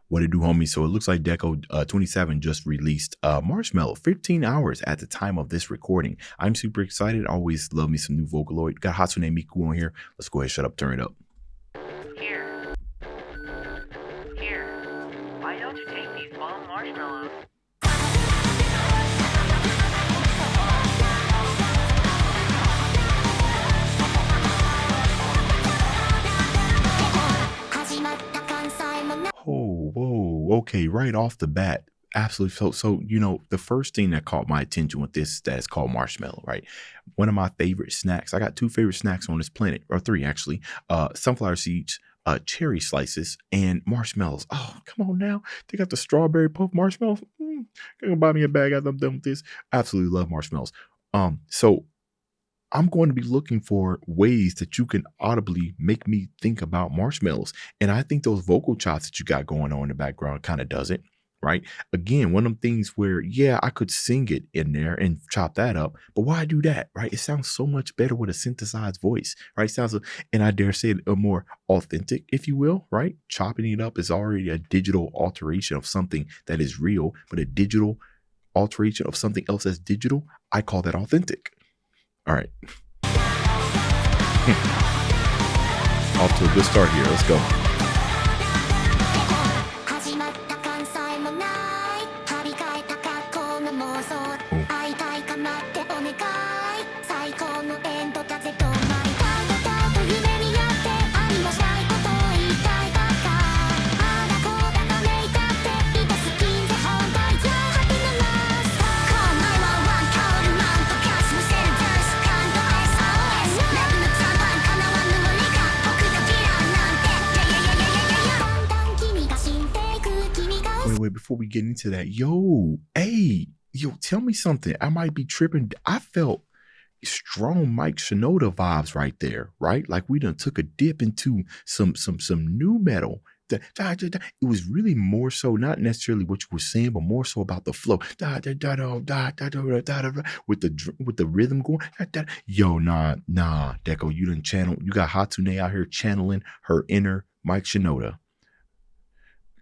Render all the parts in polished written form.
What it do, homie? So it looks like DECO 27 just released Marshmallow, 15 hours at the time of this recording. I'm super excited. Always love me some new Vocaloid. Got Hatsune Miku on here. Let's go ahead, shut up, turn it up. Here. Why don't you take these small marshmallows? Oh, whoa, okay, right off the bat. Absolutely. So, you know, the first thing that caught my attention with this that is called Marshmallow, right? One of my favorite snacks. I got two favorite snacks on this planet, or three actually. Sunflower seeds, cherry slices, and marshmallows. Oh, come on now. They got the strawberry puff marshmallows. Gonna buy me a bag after I'm done with this. Absolutely love marshmallows. So I'm going to be looking for ways that you can audibly make me think about marshmallows. And I think those vocal chops that you got going on in the background kind of does it, right? Again, one of them things where, yeah, I could sing it in there and chop that up, but why do that, right? It sounds so much better with a synthesized voice, right? It sounds, and I dare say a more authentic, if you will, right? Chopping it up is already a digital alteration of something that is real, but a digital alteration of something else that's digital, I call that authentic. All right. Off to a good start here. Let's go. Wait, before we get into that, yo, tell me something. I might be tripping. I felt strong Mike Shinoda vibes right there, right? Like we done took a dip into some new metal. It was really more so not necessarily what you were saying, but more so about the flow. With the rhythm going. Yo, nah, DECO, you done channel. You got Hatsune out here channeling her inner Mike Shinoda.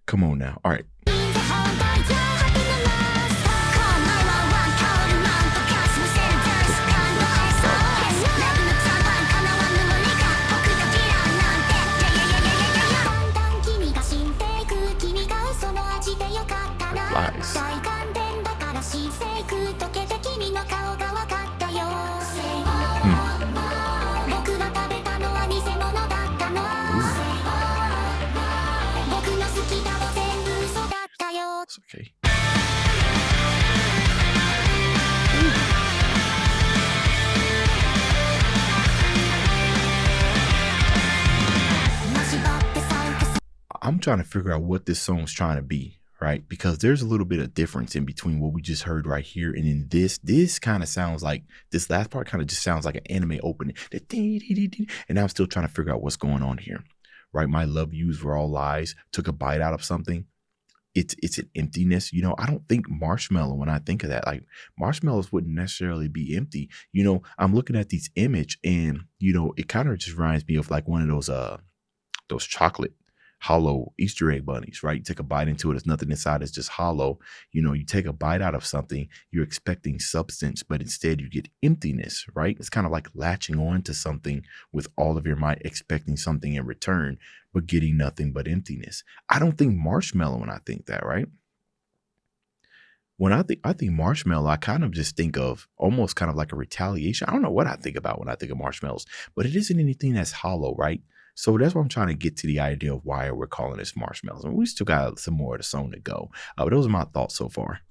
Come on now. All right. Lies. It's okay. I'm trying to figure out what this song's trying to be, right? Because there's a little bit of difference in between what we just heard right here and in this kind of sounds like, this last part kind of just sounds like an anime opening. And I'm still trying to figure out what's going on here, right? My love yous were all lies, took a bite out of something. It's an emptiness. You know, I don't think marshmallow when I think of that. Like marshmallows wouldn't necessarily be empty. You know, I'm looking at these image and, you know, it kind of just reminds me of like one of those chocolate hollow Easter egg bunnies, right? You take a bite into it, there's nothing inside, it's just hollow. You know, you take a bite out of something, you're expecting substance, but instead you get emptiness, right? It's kind of like latching on to something with all of your might, expecting something in return, but getting nothing but emptiness. I don't think marshmallow when I think that, right? When I think marshmallow, I kind of just think of almost kind of like a retaliation. I don't know what I think about when I think of marshmallows, but it isn't anything that's hollow, right? So that's why I'm trying to get to the idea of why we're calling this marshmallows. And we still got some more of the song to go. But those are my thoughts so far.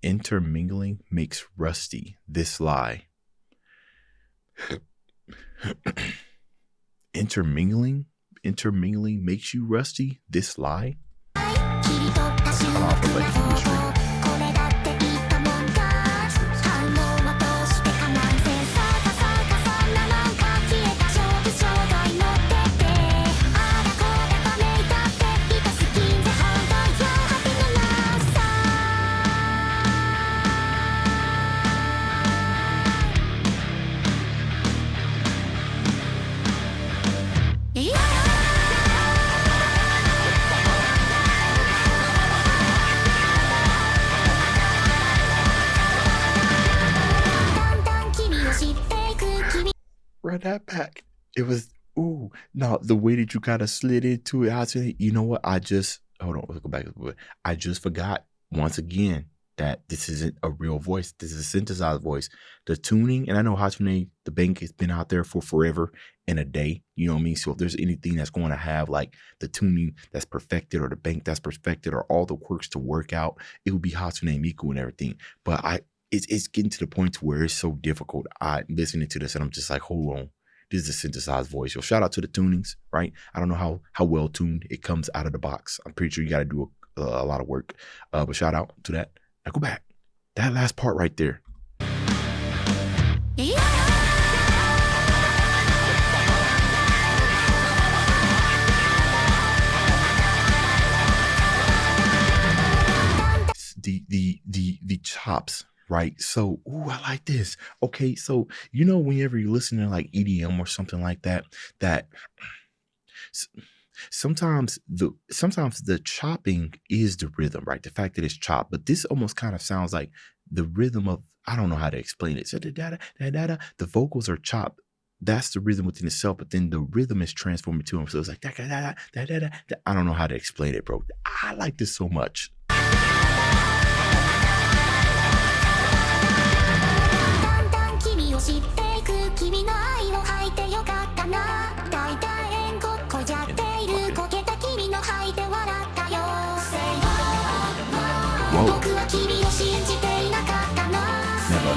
Intermingling makes rusty this lie. Intermingling makes you rusty this lie. Cut off a leg from the street. run that back. It was, ooh, no, the way that you kind of slid into it, Hatsune, you know what? Hold on, let's go back. I just forgot once again that this isn't a real voice. This is a synthesized voice. The tuning, and I know Hatsune, the bank has been out there for forever and a day. You know what I mean? So if there's anything that's going to have like the tuning that's perfected or the bank that's perfected or all the quirks to work out, it would be Hatsune Miku and everything. But it's getting to the point to where it's so difficult. I listening to this and I'm just like, hold on. This is a synthesized voice. So shout out to the tunings, right? I don't know how well tuned it comes out of the box. I'm pretty sure you got to do a lot of work. But shout out to that. Now go back. That last part right there. The chops, right? So, ooh, I like this. Okay, so you know, whenever you listen to like EDM or something like that, sometimes the chopping is the rhythm, right? The fact that it's chopped, but this almost kind of sounds like the rhythm of, I don't know how to explain it. So the vocals are chopped. That's the rhythm within itself, but then the rhythm is transformed to them. So it's like I don't know how to explain it, bro. I like this so much. Whoa. Never.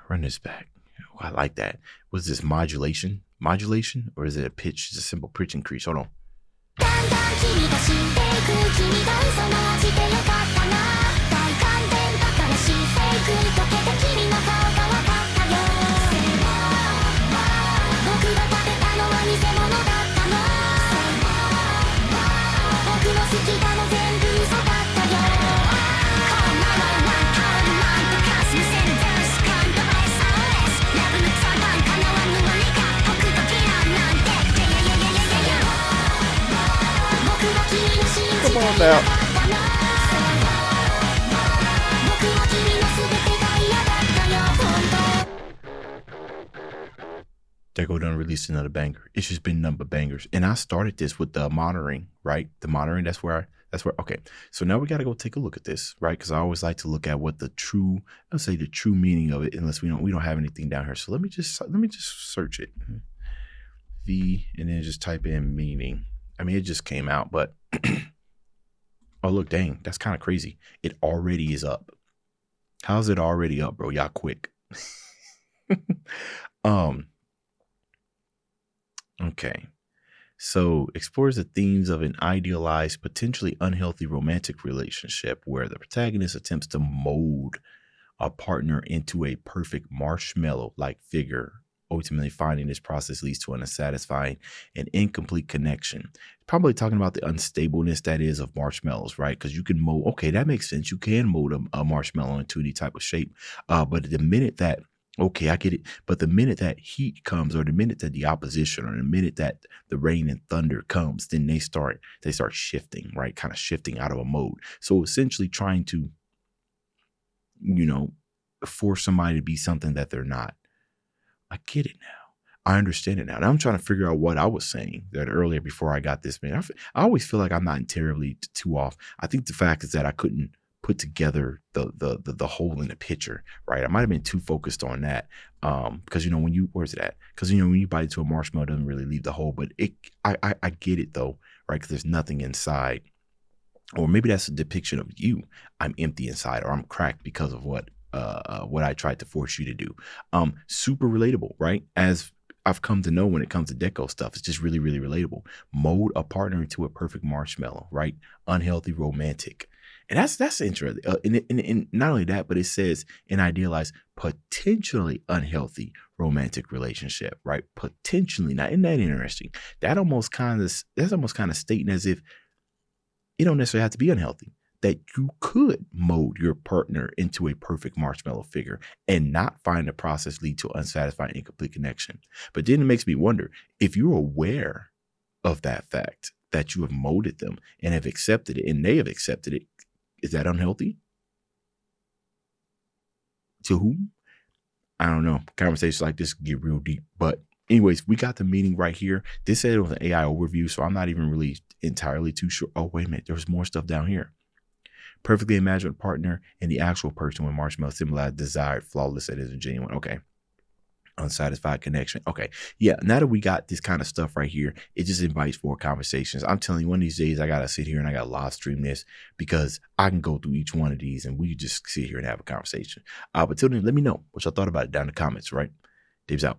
Run this back. Oh, I like that. Was this modulation? Modulation? Or is it a pitch? It's a simple pitch increase. Hold on. Come on now. DECO done released another banger. It's just been number bangers. And I started this with the monitoring, right? The monitoring, that's where, okay. So now we got to go take a look at this, right? Because I always like to look at what the true meaning of it, unless we don't have anything down here. So let me just search it. And then just type in meaning. I mean, it just came out, but oh, look, dang, that's kind of crazy. It already is up. How's it already up, bro? Y'all quick. Okay. So explores the themes of an idealized, potentially unhealthy romantic relationship where the protagonist attempts to mold a partner into a perfect marshmallow-like figure. Ultimately, finding this process leads to an unsatisfying and incomplete connection. Probably talking about the unstableness that is of marshmallows, right? Because you can mold, okay, that makes sense. You can mold a marshmallow into any type of shape. But the minute that, okay, I get it. But the minute that heat comes, or the minute that the opposition, or the minute that the rain and thunder comes, then they start shifting, right? Kind of shifting out of a mode. So essentially trying to, force somebody to be something that they're not. I get it now. I understand it now. And I'm trying to figure out what I was saying that earlier before I got this, man. I always feel like I'm not terribly too off. I think the fact is that I couldn't put together the whole in the picture, right? I might have been too focused on that. Because where's it at? Because when you bite into a marshmallow, it doesn't really leave the hole. But I get it though, right? Because there's nothing inside. Or maybe that's a depiction of you. I'm empty inside, or I'm cracked because of what I tried to force you to do. Super relatable, right? As I've come to know when it comes to DECO stuff, it's just really, really relatable. Mold a partner into a perfect marshmallow, right? Unhealthy, romantic. And that's interesting. And not only that, but it says an idealized, potentially unhealthy romantic relationship, right? Potentially. Now, isn't that interesting? That's almost kind of stating as if it don't necessarily have to be unhealthy. that you could mold your partner into a perfect marshmallow figure and not find the process lead to unsatisfying, incomplete connection. But then it makes me wonder, if you're aware of that fact that you have molded them and have accepted it and they have accepted it, is that unhealthy? To whom? I don't know. Conversations like this get real deep. But anyways, we got the meeting right here. This said it was an AI overview, so I'm not even really entirely too sure. Oh, wait a minute. There's more stuff down here. Perfectly imagined partner and the actual person when Marshmallow symbolized desired, flawless, and isn't genuine. Okay. Unsatisfied connection. Okay. Yeah. Now that we got this kind of stuff right here, it just invites for conversations. I'm telling you, one of these days I got to sit here and I got to live stream this because I can go through each one of these and we just sit here and have a conversation. But till then, let me know what y'all thought about it down in the comments, right? Dave's out.